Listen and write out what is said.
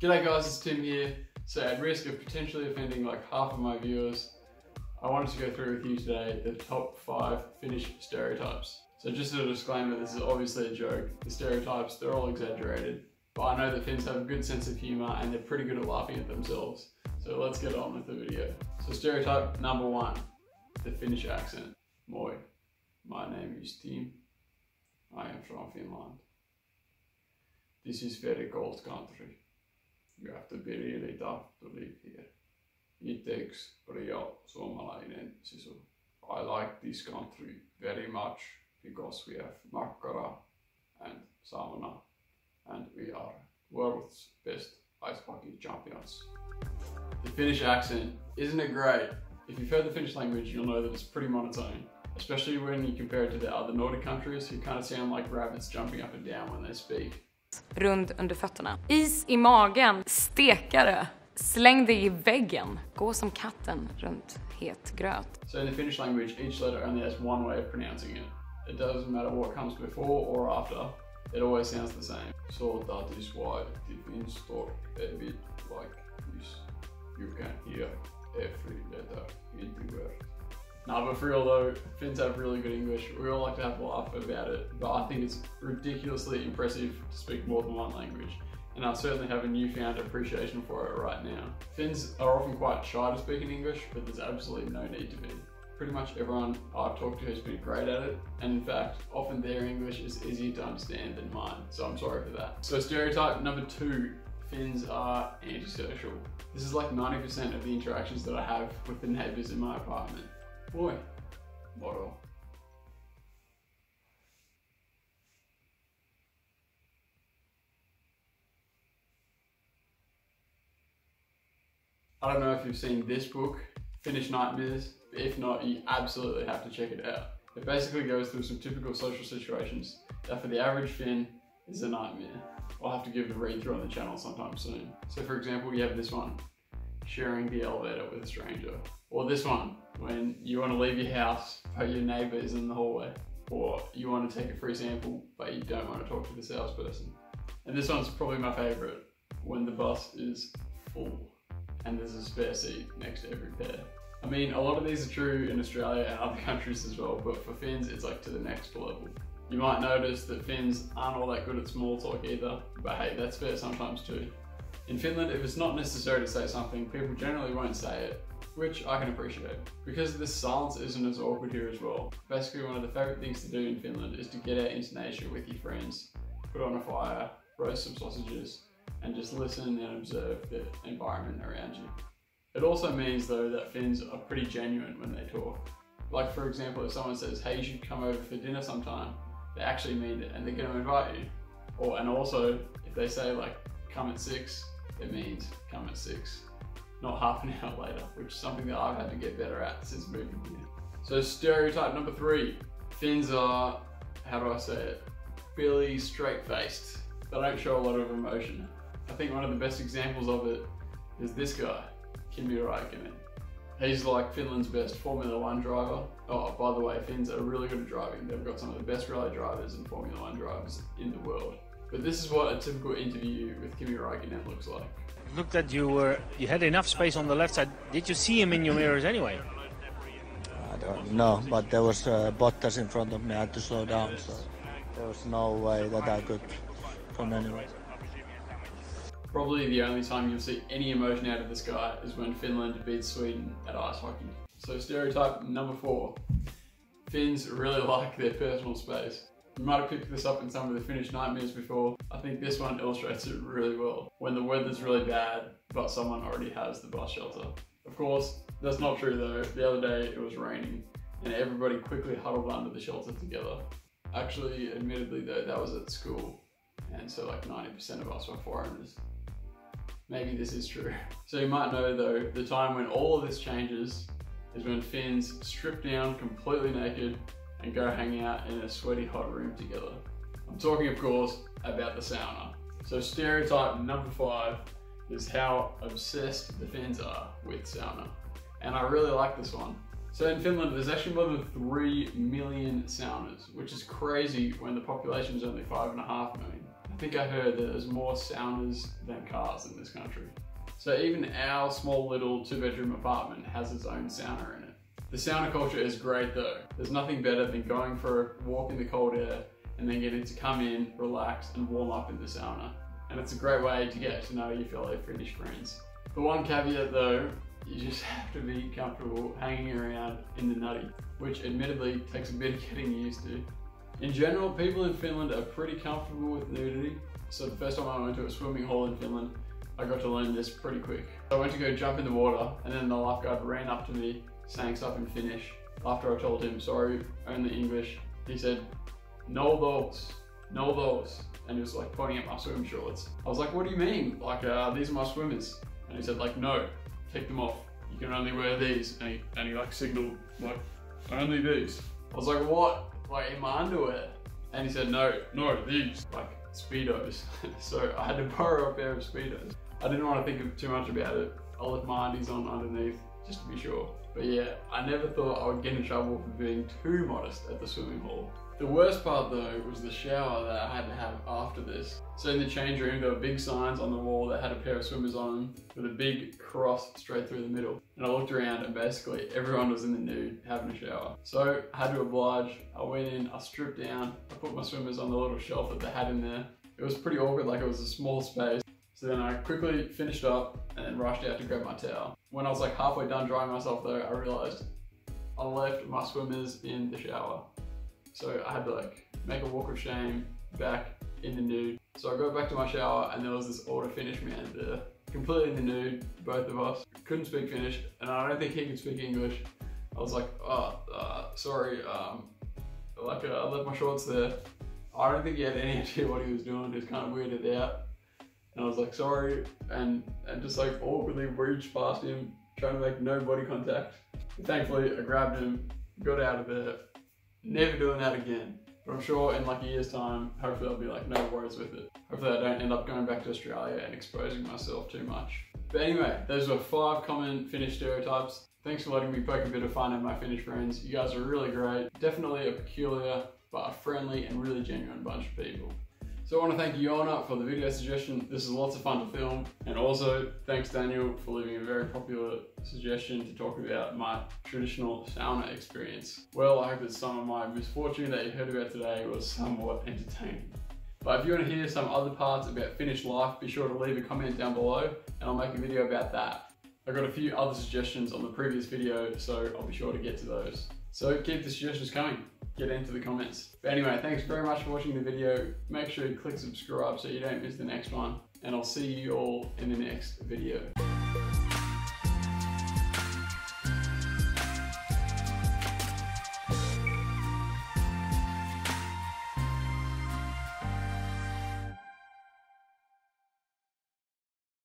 G'day guys, it's Tim here. So at risk of potentially offending like half of my viewers, I wanted to go through with you today the top 5 Finnish stereotypes. So just as a disclaimer, this is obviously a joke. The stereotypes, they're all exaggerated. But I know that Finns have a good sense of humour and they're pretty good at laughing at themselves. So let's get on with the video. So stereotype number 1, the Finnish accent. Moi, my name is Tim. I am from Finland. This is very cold country. You have to be really tough to live here. It takes real suomalainen sisu. I like this country very much because we have makkara and sauna and we are world's best ice hockey champions. The Finnish accent, isn't it great? If you've heard the Finnish language, you'll know that it's pretty monotone, especially when you compare it to the other Nordic countries who kind of sound like rabbits jumping up and down when they speak. Rund under fötterna. Is i magen. Stekare. Släng dig i väggen. Gå som katten runt het gröt. So in the Finnish language, each letter only has one way of pronouncing it. It doesn't matter what comes before or after. It always sounds the same. So that is why the Finns talk a bit like this. You can hear every letter in the word. Nah, but for real though, Finns have really good English. We all like to have a laugh about it, but I think it's ridiculously impressive to speak more than one language. And I certainly have a newfound appreciation for it right now. Finns are often quite shy to speak in English, but there's absolutely no need to be. Pretty much everyone I've talked to has been great at it, and in fact, often their English is easier to understand than mine, so I'm sorry for that. So stereotype number 2, Finns are antisocial. This is like 90% of the interactions that I have with the neighbours in my apartment. Moi, moro. I don't know if you've seen this book, Finnish Nightmares. If not, you absolutely have to check it out. It basically goes through some typical social situations that for the average Finn is a nightmare. I'll have to give it a read through on the channel sometime soon. So for example, you have this one, sharing the elevator with a stranger. Or this one, when you want to leave your house but your neighbour is in the hallway. Or you want to take a free sample but you don't want to talk to the salesperson. And this one's probably my favourite, when the bus is full and there's a spare seat next to every pair. I mean, a lot of these are true in Australia and other countries as well, but for Finns it's like to the next level. You might notice that Finns aren't all that good at small talk either, but hey, that's fair sometimes too. In Finland, if it's not necessary to say something, people generally won't say it, which I can appreciate. Because this silence isn't as awkward here as well. Basically, one of the favourite things to do in Finland is to get out into nature with your friends, put on a fire, roast some sausages, and just listen and observe the environment around you. It also means though that Finns are pretty genuine when they talk. Like for example, if someone says, hey, you should come over for dinner sometime, they actually mean it and they're going to invite you. And also, if they say like, come at 6, it means come at 6, not half an hour later, which is something that I've had to get better at since moving here. So stereotype number 3, Finns are, how do I say it, fairly straight-faced. They don't show a lot of emotion. I think one of the best examples of it is this guy, Kimi Räikkönen. He's like Finland's best Formula 1 driver. Oh, by the way, Finns are really good at driving. They've got some of the best rally drivers and Formula 1 drivers in the world. But this is what a typical interview with Kimi Räikkönen looks like. Looked that you had enough space on the left side. Did you see him in your mirrors anyway? I don't know, but there was Bottas in front of me. I had to slow down, so there was no way that I could come anywhere. Probably the only time you'll see any emotion out of this guy is when Finland beats Sweden at ice hockey. So stereotype number 4, Finns really like their personal space. You might have picked this up in some of the Finnish nightmares before. I think this one illustrates it really well. When the weather's really bad, but someone already has the bus shelter. Of course, that's not true though. The other day it was raining and everybody quickly huddled under the shelter together. Actually, admittedly though, that was at school. And so like 90% of us were foreigners. Maybe this is true. So you might know though, the time when all of this changes is when Finns strip down completely naked and go hang out in a sweaty hot room together. I'm talking of course about the sauna. So stereotype number 5 is how obsessed the Finns are with sauna. And I really like this one. So in Finland there's actually more than 3 million saunas, which is crazy when the population is only 5.5 million. I think I heard that there's more saunas than cars in this country. So even our small little 2-bedroom apartment has its own sauna in it. The sauna culture is great though. There's nothing better than going for a walk in the cold air and then getting to come in, relax and warm up in the sauna. And it's a great way to get to know your fellow Finnish friends. The one caveat though, you just have to be comfortable hanging around in the nutty, which admittedly takes a bit of getting used to. In general, people in Finland are pretty comfortable with nudity. So the first time I went to a swimming hole in Finland, I got to learn this pretty quick. I went to go jump in the water and then the lifeguard ran up to me saying stuff in Finnish. After I told him, sorry, only English, he said, no those, no those. And he was like pointing at my swim shorts. I was like, what do you mean? Like, these are my swimmers. And he said like, no, take them off. You can only wear these. And he like signaled like, only these. I was like, what? Like in my underwear? And he said, no, these, like Speedos. So I had to borrow a pair of Speedos. I didn't want to think too much about it. I left my undies on underneath just to be sure. But yeah, I never thought I would get in trouble for being too modest at the swimming hole. The worst part though was the shower that I had to have after this. So in the change room, there were big signs on the wall that had a pair of swimmers on them with a big cross straight through the middle. And I looked around and basically everyone was in the nude having a shower. So I had to oblige. I went in, I stripped down, I put my swimmers on the little shelf that they had in there. It was pretty awkward, like it was a small space. So then I quickly finished up and then rushed out to grab my towel. When I was like halfway done drying myself though, I realized I left my swimmers in the shower. So I had to like make a walk of shame back in the nude. So I got back to my shower and there was this older Finnish man there, completely in the nude, both of us. Couldn't speak Finnish and I don't think he could speak English. I was like, sorry, I left my shorts there. I don't think he had any idea what he was doing, he was kind of weirded out. And I was like, sorry, and just like awkwardly reached past him, trying to make no body contact. But thankfully, I grabbed him, got out of there, never doing that again. But I'm sure in like a year's time, hopefully I'll be like no worries with it. Hopefully I don't end up going back to Australia and exposing myself too much. But anyway, those were 5 common Finnish stereotypes. Thanks for letting me poke a bit of fun at my Finnish friends. You guys are really great. Definitely a peculiar, but a friendly and really genuine bunch of people. So I want to thank Yona for the video suggestion. This is lots of fun to film. And also thanks Daniel for leaving a very popular suggestion to talk about my traditional sauna experience. Well, I hope that some of my misfortune that you heard about today was somewhat entertaining. But if you want to hear some other parts about Finnish life, be sure to leave a comment down below and I'll make a video about that. I got a few other suggestions on the previous video, so I'll be sure to get to those. So keep the suggestions coming. Get into the comments. But anyway, thanks very much for watching the video. Make sure you click subscribe so you don't miss the next one. And I'll see you all in the next video.